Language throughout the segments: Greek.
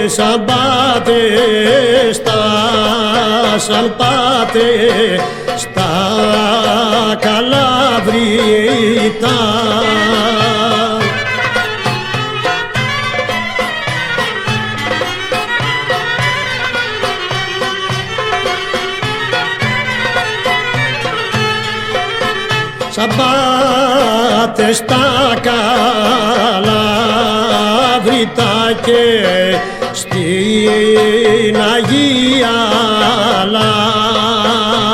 σαν πάτε, σαν πάτε στα Καλάβρυτα. Σαν πάτε στα Καλάβρυτα και στην Αγία Λαύρα.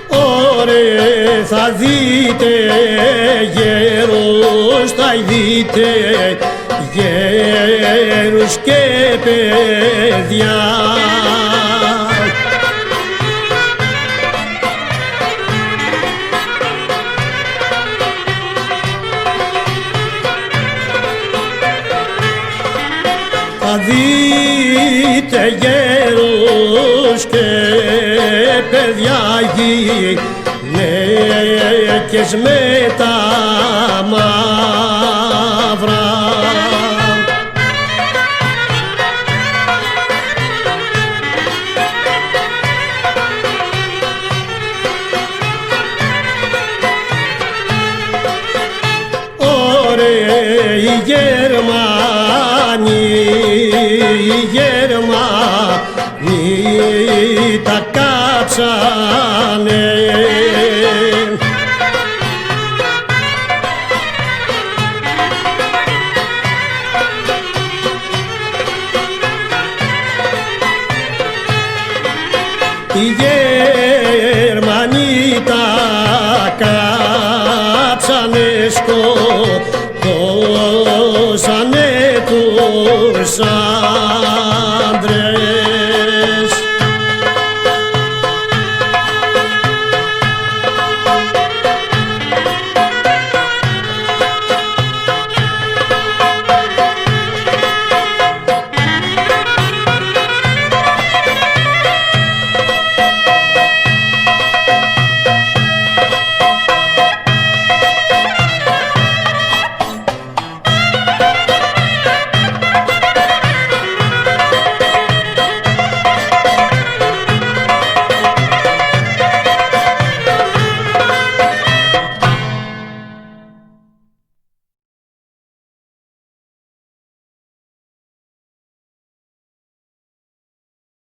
Ωρε θα δείτε γέρους, θα δείτε γέρους και παιδιά. Θα δείτε γέρους και παιδιά, γυναίκες με τα μαύρα. Ωραίοι Γερμανοί, οι Γερμανοί τα κάψανε. Οι Γερμανοί τα